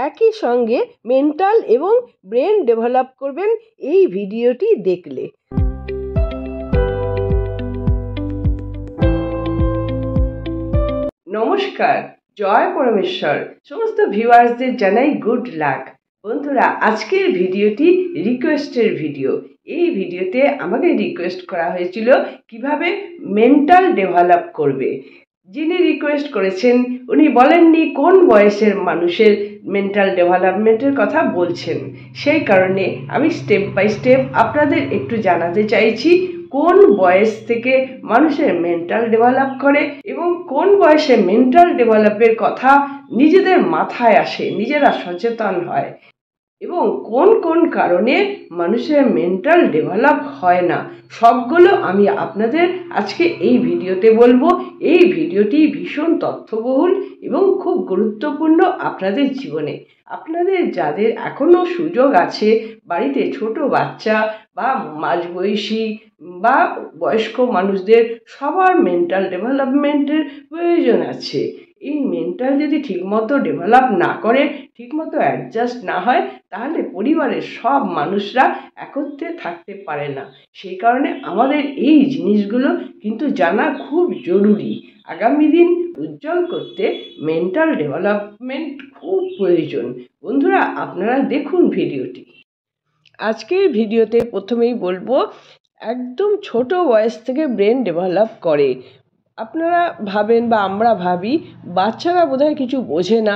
একই সঙ্গে মেন্টাল এবং ব্রেন ডেভেলপ করবেন এই ভিডিওটি দেখলে। নমস্কার, জয় পরমেশ্বর। সমস্ত ভিউয়ার্সদের জানাই গুড লাক। বন্ধুরা, আজকের ভিডিওটি রিকোয়েস্টের ভিডিও। এই ভিডিওতে আমাকে রিকোয়েস্ট করা হয়েছিল কিভাবে মেন্টাল ডেভেলপ করবে। যিনি রিকোয়েস্ট করেছেন উনি বলেননি কোন বয়সের মানুষের মেন্টাল ডেভেলপমেন্টের কথা বলছেন। সেই কারণে আমি স্টেপ বাই স্টেপ আপনাদের একটু জানাতে চাইছি কোন বয়স থেকে মানুষের মেন্টাল ডেভেলপ করে এবং কোন বয়সে মেন্টাল ডেভেলপের কথা নিজেদের মাথায় আসে, নিজেরা সচেতন হয়, এবং কোন কোন কারণে মানুষের মেন্টাল ডেভেলপ হয় না, সবগুলো আমি আপনাদের আজকে এই ভিডিওতে বলবো। এই ভিডিওটি ভীষণ তথ্যবহুল এবং খুব গুরুত্বপূর্ণ আপনাদের জীবনে। আপনাদের যাদের এখনো সুযোগ আছে, বাড়িতে ছোট বাচ্চা বা মাঝবয়সী বা বয়স্ক মানুষদের সবার মেন্টাল ডেভেলপমেন্টের প্রয়োজন আছে। এই মেন্টাল যদি ঠিকমতো ডেভেলপ না করে, ঠিকমতো অ্যাডজাস্ট না হয়, তাহলে পরিবারের সব মানুষরা একত্রে থাকতে পারে না। সেই কারণে আমাদের এই জিনিসগুলো কিন্তু জানা খুব জরুরি। আগামী দিন উজ্জ্বল করতে মেন্টাল ডেভেলপমেন্ট খুব প্রয়োজন। বন্ধুরা, আপনারা দেখুন ভিডিওটি। আজকের ভিডিওতে প্রথমেই বলবো, একদম ছোট বয়স থেকে ব্রেন ডেভেলপ করে। আপনারা ভাবেন বা আমরা ভাবি বাচ্চারা বোধহয় কিছু বোঝে না,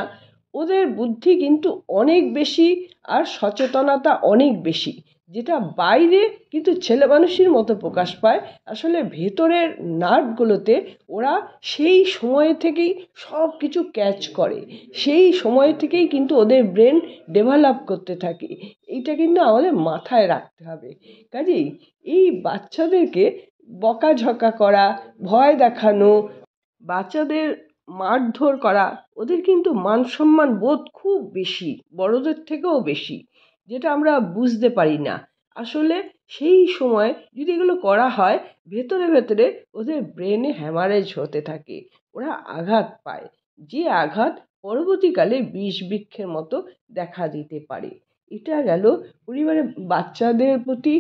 ওদের বুদ্ধি কিন্তু অনেক বেশি আর সচেতনতা অনেক বেশি, যেটা বাইরে কিন্তু ছেলে মানুষের মতো প্রকাশ পায়। আসলে ভেতরের নার্ভগুলোতে ওরা সেই সময় থেকেই সব কিছু ক্যাচ করে, সেই সময় থেকেই কিন্তু ওদের ব্রেন ডেভেলপ করতে থাকে। এইটা কিন্তু আমাদের মাথায় রাখতে হবে। কাজেই এই বাচ্চাদেরকে বকাঝকা করা, ভয় দেখানো, বাচ্চাদের মারধর করা, ওদের কিন্তু মান সম্মান বোধ খুব বেশি, বড়দের থেকেও বেশি, যেটা আমরা বুঝতে পারি না। আসলে সেই সময় যদি এগুলো করা হয়, ভেতরে ভেতরে ওদের ব্রেনে হ্যামারেজ হতে থাকে, ওরা আঘাত পায়, যে আঘাত পরবর্তীকালে বিষ বৃক্ষের মতো দেখা দিতে পারে। এটা গেল পরিবারে বাচ্চাদের প্রতি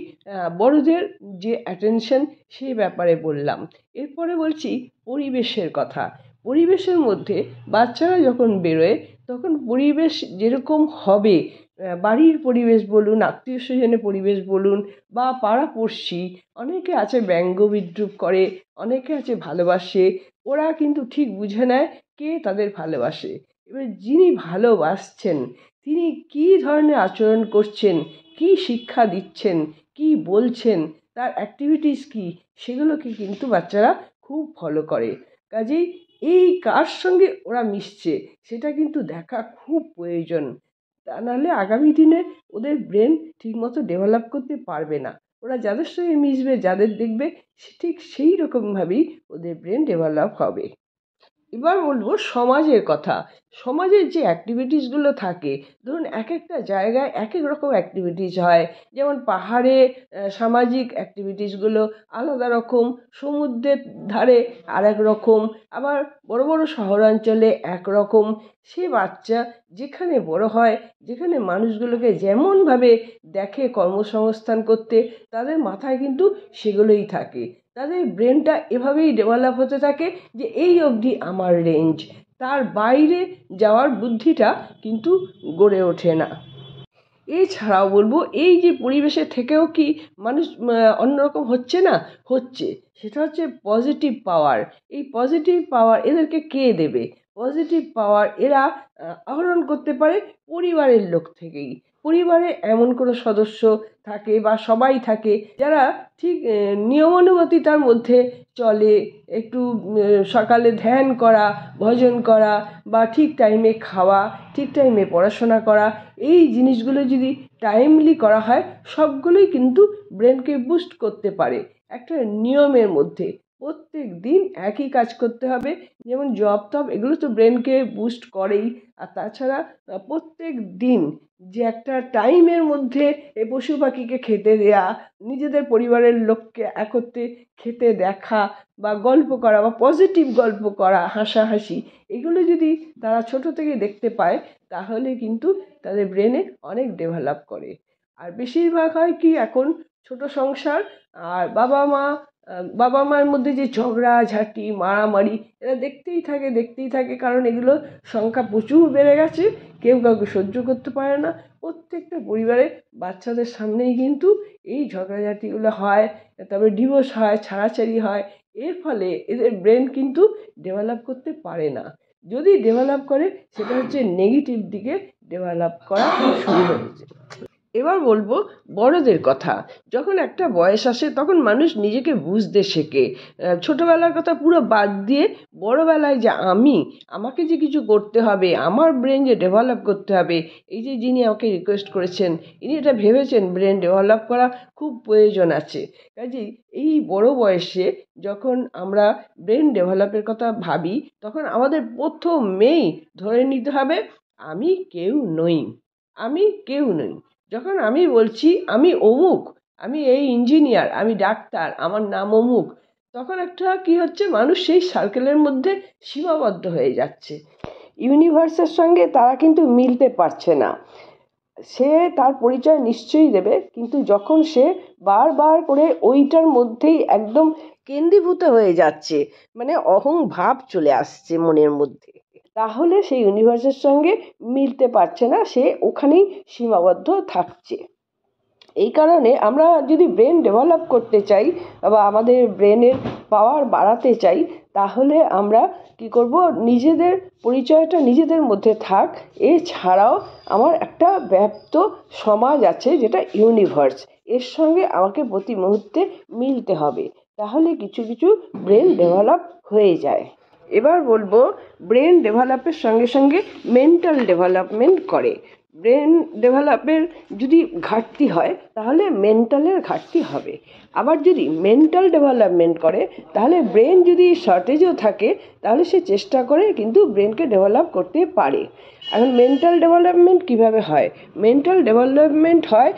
বড়দের যে অ্যাটেনশন, সেই ব্যাপারে বললাম। এরপরে বলছি পরিবেশের কথা। পরিবেশের মধ্যে বাচ্চারা যখন বেরোয় তখন পরিবেশ যেরকম হবে, বাড়ির পরিবেশ বলুন, আত্মীয় স্বজনের পরিবেশ বলুন, বা পাড়াপড়শি, অনেকে আছে ব্যঙ্গ বিদ্রূপ করে, অনেকে আছে ভালোবাসে, ওরা কিন্তু ঠিক বুঝে নেয় কে তাদের ভালোবাসে। এবার যিনি ভালোবাসছেন তিনি কী ধরনের আচরণ করছেন, কী শিক্ষা দিচ্ছেন, কী বলছেন, তার অ্যাক্টিভিটিস কী, সেগুলোকে কিন্তু বাচ্চারা খুব ফলো করে। কাজেই এই কার সঙ্গে ওরা মিশছে সেটা কিন্তু দেখা খুব প্রয়োজন। তা নাহলে আগামী দিনে ওদের ব্রেন ঠিকমতো ডেভেলপ করতে পারবে না। ওরা যাদের সঙ্গে মিশবে, যাদের দেখবে, ঠিক সেই রকমভাবেই ওদের ব্রেন ডেভেলপ হবে। এবার বলবো সমাজের কথা। সমাজের যে অ্যাক্টিভিটিসগুলো থাকে, ধরুন এক একটা জায়গায় এক এক রকম অ্যাক্টিভিটিস হয়। যেমন পাহাড়ে সামাজিক অ্যাক্টিভিটিসগুলো আলাদা রকম, সমুদ্রের ধারে আর এক রকম, আবার বড় বড় শহরাঞ্চলে একরকম। সে বাচ্চা যেখানে বড় হয়, যেখানে মানুষগুলোকে যেমনভাবে দেখে কর্মসংস্থান করতে, তাদের মাথায় কিন্তু সেগুলোই থাকে। তাদের ব্রেনটা এভাবেই ডেভেলপ হতে থাকে যে এই অবধি আমার রেঞ্জ, তার বাইরে যাওয়ার বুদ্ধিটা কিন্তু গড়ে ওঠে না। এছাড়াও বলবো, এই যে পরিবেশে থেকেও কি মানুষ অন্যরকম হচ্ছে না, হচ্ছে। সেটা হচ্ছে পজিটিভ পাওয়ার। এই পজিটিভ পাওয়ার এদেরকে কে দেবে? পজিটিভ পাওয়ার এরা আহরণ করতে পারে পরিবারের লোক থেকেই। পরিবারে এমন কোনো সদস্য থাকে বা সবাই থাকে যারা ঠিক নিয়মানুবর্তিতার মধ্যে চলে, একটু সকালে ধ্যান করা, ভজন করা, বা ঠিক টাইমে খাওয়া, ঠিক টাইমে পড়াশোনা করা, এই জিনিসগুলো যদি টাইমলি করা হয়, সবগুলোই কিন্তু ব্রেনকে বুস্ট করতে পারে একটা নিয়মের মধ্যে। প্রত্যেক দিন একই কাজ করতে হবে। যেমন জব টব এগুলো তো ব্রেনকে বুস্ট করেই, আর তাছাড়া প্রত্যেক দিন যে একটা টাইমের মধ্যে এই পশু পাখিকে খেতে দেয়া, নিজেদের পরিবারের লোককে একত্রে খেতে দেখা, বা গল্প করা, বা পজিটিভ গল্প করা, হাসাহাসি, এগুলো যদি তারা ছোট থেকে দেখতে পায় তাহলে কিন্তু তাদের ব্রেনে অনেক ডেভেলপ করে। আর বেশিরভাগ হয় কি এখন ছোট সংসার, আর বাবা মার মধ্যে যে ঝগড়াঝাটি মারামারি এরা দেখতেই থাকে, কারণ এগুলো সংখ্যা প্রচুর বেড়ে গেছে, কেউ কাউকে সহ্য করতে পারে না। প্রত্যেকটা পরিবারে বাচ্চাদের সামনেই কিন্তু এই ঝগড়াঝাটিগুলো হয়, তারপরে ডিভোর্স হয়, ছাড়াছাড়ি হয়। এর ফলে এদের ব্রেন কিন্তু ডেভেলপ করতে পারে না। যদি ডেভেলপ করে সেটা হচ্ছে নেগেটিভ দিকে ডেভেলপ করা শুরু হয়েছে। এবার বলবো বড়দের কথা। যখন একটা বয়স আসে তখন মানুষ নিজেকে বুঝতে শেখে। ছোটবেলার কথা পুরো বাদ দিয়ে বড়বেলায় যে আমাকে যে কিছু করতে হবে, আমার ব্রেন যে ডেভেলপ করতে হবে, এই যে যিনি আমাকে রিকোয়েস্ট করেছেন ইনি এটা ভেবেছেন ব্রেন ডেভেলপ করা খুব প্রয়োজন আছে। কাজেই এই বড় বয়সে যখন আমরা ব্রেন ডেভেলপের কথা ভাবি তখন আমাদের প্রথমেই ধরে নিতে হবে আমি কেউ নই। যখন আমি বলছি আমি অমুক, আমি এই ইঞ্জিনিয়ার, আমি ডাক্তার, আমার নাম অমুক, তখন একটা কি হচ্ছে, মানুষ সেই সার্কেলের মধ্যে সীমাবদ্ধ হয়ে যাচ্ছে। ইউনিভার্সের সঙ্গে তারা কিন্তু মিলতে পারছে না। সে তার পরিচয় নিশ্চয়ই দেবে, কিন্তু যখন সে বারবার করে ওইটার মধ্যেই একদম কেন্দ্রীভূত হয়ে যাচ্ছে, মানে অহং ভাব চলে আসছে মনের মধ্যে, তাহলে সেই ইউনিভার্সের সঙ্গে মিলতে পারছে না, সে ওখানেই সীমাবদ্ধ থাকছে। এই কারণে আমরা যদি ব্রেন ডেভেলপ করতে চাই বা আমাদের ব্রেনের পাওয়ার বাড়াতে চাই, তাহলে আমরা কি করব, নিজেদের পরিচয়টা নিজেদের মধ্যে থাক। এছাড়াও আমার একটা ব্যাপ্ত সমাজ আছে যেটা ইউনিভার্স, এর সঙ্গে আমাকে প্রতি মুহূর্তে মিলতে হবে, তাহলে কিছু কিছু ব্রেন ডেভেলপ হয়ে যায়। এবার বলবো ব্রেন ডেভেলপের সঙ্গে সঙ্গে মেন্টাল ডেভেলপমেন্ট করে। ব্রেন ডেভেলপের যদি ঘাটতি হয় তাহলে মেন্টালের ঘাটতি হবে। আবার যদি মেন্টাল ডেভেলপমেন্ট করে তাহলে ব্রেন যদি শর্টেজও থাকে তাহলে সে চেষ্টা করে কিন্তু ব্রেনকে ডেভেলপ করতে পারে। এখন মেন্টাল ডেভেলপমেন্ট কিভাবে হয়? মেন্টাল ডেভেলপমেন্ট হয়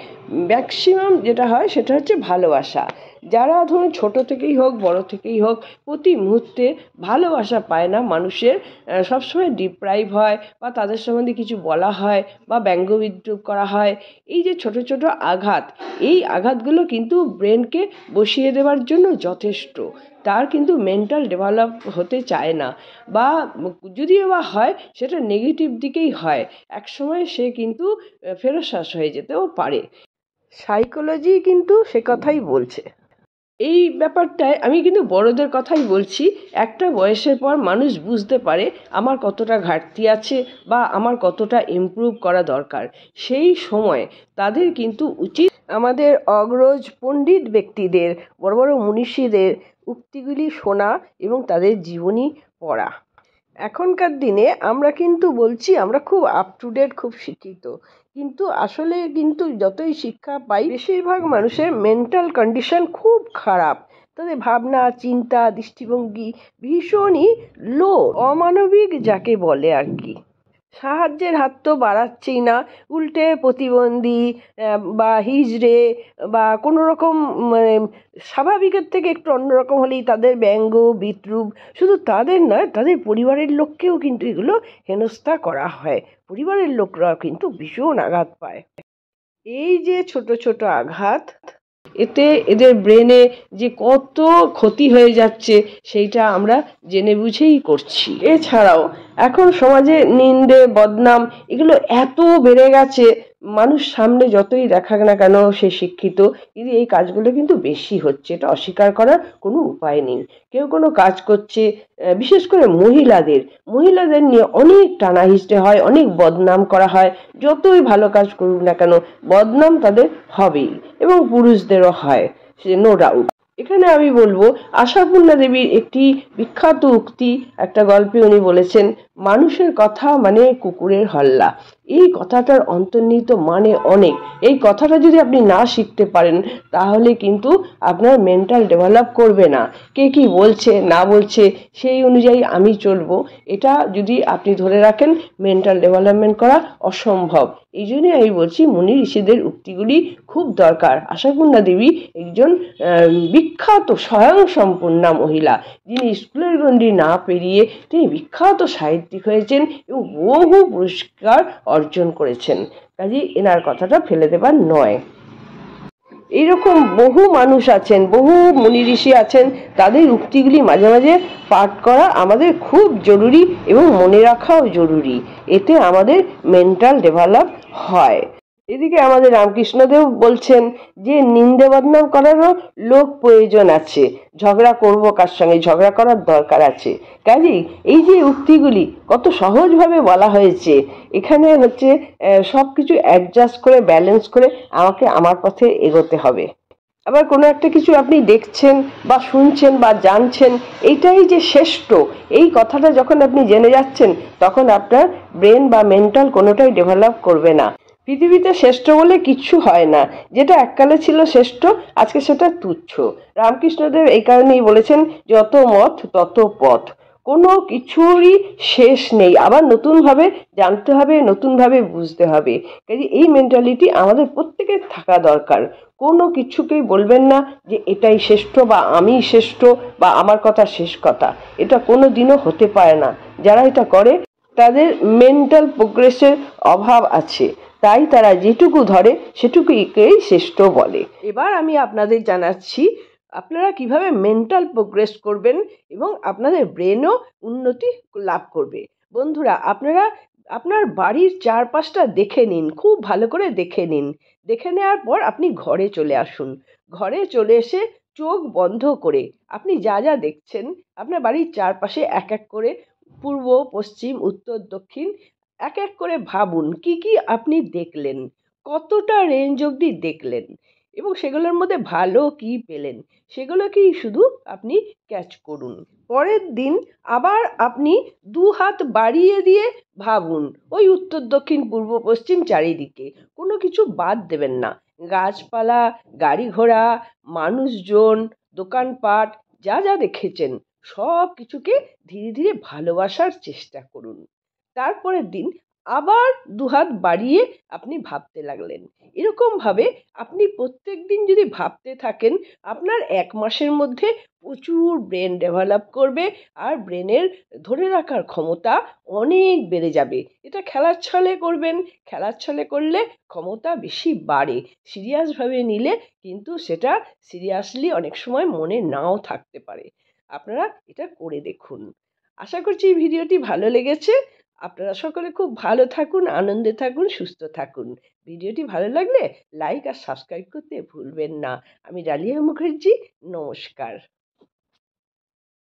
ম্যাক্সিমাম যেটা হয় সেটা হচ্ছে ভালোবাসা। যারা ধরুন ছোট থেকেই হোক বড় থেকেই হোক প্রতি মুহূর্তে ভালোবাসা পায় না মানুষের, সবসময় ডিপ্রাইভ হয় বা তাদের সম্বন্ধে কিছু বলা হয় বা ব্যঙ্গ বিদ্রূপ করা হয়, এই যে ছোট ছোট আঘাত, এই আঘাতগুলো কিন্তু ব্রেনকে বসিয়ে দেওয়ার জন্য যথেষ্ট। তার কিন্তু মেন্টাল ডেভেলপ হতে চায় না, বা যদিও বা হয় সেটা নেগেটিভ দিকেই হয়, একসময় সে কিন্তু ফেরোসাস হয়ে যেতেও পারে। সাইকোলজি কিন্তু সে কথাই বলছে। এই ব্যাপারটায় আমি কিন্তু বড়দের কথাই বলছি। একটা বয়সের পর মানুষ বুঝতে পারে আমার কতটা ঘাটতি আছে বা আমার কতটা ইমপ্রুভ করা দরকার। সেই সময় তাদের কিন্তু উচিত আমাদের অগ্রজ পণ্ডিত ব্যক্তিদের, বড় বড় মনীষীদের উক্তিগুলি শোনা এবং তাদের জীবনী পড়া। এখনকার দিনে আমরা কিন্তু বলছি আমরা খুব আপ টু ডেট, খুব শিক্ষিত, কিন্তু আসলে কিন্তু যতই শিক্ষা পাই বেশিরভাগ মানুষের মেন্টাল কন্ডিশন খুব খারাপ। তাদের ভাবনা, চিন্তা, দৃষ্টিভঙ্গি ভীষণই লো, অমানবিক যাকে বলে আর কি। সাহায্যের হাত তো বাড়াচ্ছেই না, উল্টে প্রতিবন্ধী বা হিজড়ে বা কোনো রকম মানে স্বাভাবিকের থেকে একটু অন্যরকম হলেই তাদের ব্যঙ্গ বিদ্রূপ, শুধু তাদের নয় তাদের পরিবারের লোককেও কিন্তু এগুলো হেনস্থা করা হয়। পরিবারের লোকরাও কিন্তু ভীষণ আঘাত পায়। এই যে ছোট ছোট আঘাত, এতে এদের ব্রেনে যে কত ক্ষতি হয়ে যাচ্ছে সেইটা আমরা জেনে বুঝেই করছি। এছাড়াও এখন সমাজে নিন্দে বদনাম এগুলো এত বেড়ে গেছে, মানুষ সামনে যতই দেখাক না কেন সে শিক্ষিত, কিন্তু এই কাজগুলো কিন্তু বেশি হচ্ছে, এটা অস্বীকার করার কোনো উপায় নেই। কেউ কোনো কাজ করছে, বিশেষ করে মহিলাদের নিয়ে অনেক টানাহিচড়ে হয়, অনেক বদনাম করা হয়। যতই ভালো কাজ করুক না কেন বদনাম তাদের হবেই, এবং পুরুষদেরও হয়, সে নো ডাউট। এখানে আমি বলবো আশাপূর্ণা দেবীর একটি বিখ্যাত উক্তি, একটা গল্পে উনি বলেছেন, মানুষের কথা মানে কুকুরের হল্লা। এই কথাটার অন্তর্নিহিত মানে অনেক। এই কথাটা যদি আপনি না শিখতে পারেন তাহলে কিন্তু আপনার মেন্টাল ডেভেলপ করবে না। কে কি বলছে না বলছে সেই অনুযায়ী আমি চলবো, এটা যদি আপনি ধরে রাখেন মেন্টাল ডেভেলপমেন্ট করা অসম্ভব। এই জন্যই আমি বলছি মুনি ঋষিদের উক্তিগুলি খুব দরকার। আশাপূর্ণা দেবী একজন বিখ্যাত স্বয়ংসম্পূর্ণা মহিলা, যিনি স্কুলের গণ্ডি না পেরিয়ে তিনি বিখ্যাত সাহিত্যিক হয়েছেন এবং বহু পুরস্কার অর্জন করেছেন। কাজেই এনার কথাটা ফেলে দেবার নয়। এইরকম বহু মানুষ আছেন, বহু মুনি ঋষি আছেন, তাদের উক্তিগুলি মাঝে মাঝে পাঠ করা আমাদের খুব জরুরি এবং মনে রাখাও জরুরি। এতে আমাদের মেন্টাল ডেভেলপ হয়। এদিকে আমাদের রামকৃষ্ণদেব বলছেন যে নিন্দে বদনাম করারও লোক প্রয়োজন আছে, ঝগড়া করবো কার সঙ্গে, ঝগড়া করার দরকার আছে। কাজেই এই যে উক্তিগুলি কত সহজভাবে বলা হয়েছে, এখানে হচ্ছে সব কিছু অ্যাডজাস্ট করে ব্যালেন্স করে আমাকে আমার পথে এগোতে হবে। আবার কোনো একটা কিছু আপনি দেখছেন বা শুনছেন বা জানছেন, এইটাই যে শ্রেষ্ঠ, এই কথাটা যখন আপনি জেনে যাচ্ছেন তখন আপনার ব্রেন বা মেন্টাল কোনোটাই ডেভেলপ করবে না। পৃথিবীতে শ্রেষ্ঠ বলে কিচ্ছু হয় না, যেটা এককালে ছিল শ্রেষ্ঠ আজকে সেটা তুচ্ছ। রামকৃষ্ণদেব এই কারণেই বলেছেন যত মত তত পথ, কোনো কিছুরই শেষ নেই, আবার নতুনভাবে জানতে হবে, নতুনভাবে বুঝতে হবে। কাজে এই মেন্টালিটি আমাদের প্রত্যেকের থাকা দরকার। কোনো কিছুকেই বলবেন না যে এটাই শ্রেষ্ঠ বা আমি শ্রেষ্ঠ বা আমার কথা শেষ কথা, এটা কোনো দিনও হতে পারে না। যারা এটা করে তাদের মেন্টাল প্রোগ্রেসের অভাব আছে, তাই তারা যেটুকু ধরে সেটুকুকেই শ্রেষ্ঠ বলে। এবার আমি আপনাদের জানাচ্ছি আপনারা কিভাবে মেন্টাল প্রোগ্রেস করবেন এবং আপনাদের ব্রেনও উন্নতি লাভ করবে। বন্ধুরা, আপনারা আপনার বাড়ির চারপাশটা দেখে নিন, খুব ভালো করে দেখে নিন। দেখে নেওয়ার পর আপনি ঘরে চলে আসুন। ঘরে চলে এসে চোখ বন্ধ করে আপনি যা যা দেখছেন আপনার বাড়ির চারপাশে এক এক করে পূর্ব, পশ্চিম, উত্তর, দক্ষিণ এক এক করে ভাবুন কি কি আপনি দেখলেন, কতটা রেঞ্জ অবধি দেখলেন এবং সেগুলোর মধ্যে ভালো কি পেলেন সেগুলোকেই শুধু আপনি ক্যাচ করুন। পরের দিন আবার আপনি দু হাত বাড়িয়ে দিয়ে ভাবুন ওই উত্তর, দক্ষিণ, পূর্ব, পশ্চিম চারিদিকে, কোনো কিছু বাদ দেবেন না। গাছপালা, গাড়ি ঘোড়া, মানুষজন, দোকানপাট যা যা দেখেছেন সব কিছুকে ধীরে ধীরে ভালোবাসার চেষ্টা করুন। তারপরের দিন আবার দুহাত বাড়িয়ে আপনি ভাবতে লাগলেন। এরকমভাবে আপনি প্রত্যেক দিন যদি ভাবতে থাকেন আপনার 1 মাসের মধ্যে প্রচুর ব্রেন ডেভেলপ করবে আর ব্রেনের ধরে রাখার ক্ষমতা অনেক বেড়ে যাবে। এটা খেলার ছলে করবেন, খেলার ছলে করলে ক্ষমতা বেশি বাড়ে, সিরিয়াসভাবে নিলে কিন্তু সেটা সিরিয়াসলি অনেক সময় মনে নাও থাকতে পারে। আপনারা এটা করে দেখুন। আশা করছি এই ভিডিওটি ভালো লেগেছে। আপনারা সকলে খুব ভালো থাকুন, আনন্দে থাকুন, সুস্থ থাকুন। ভিডিওটি ভালো লাগলে লাইক আর সাবস্ক্রাইব করতে ভুলবেন না। আমি ডালিয়া মুখার্জি, নমস্কার।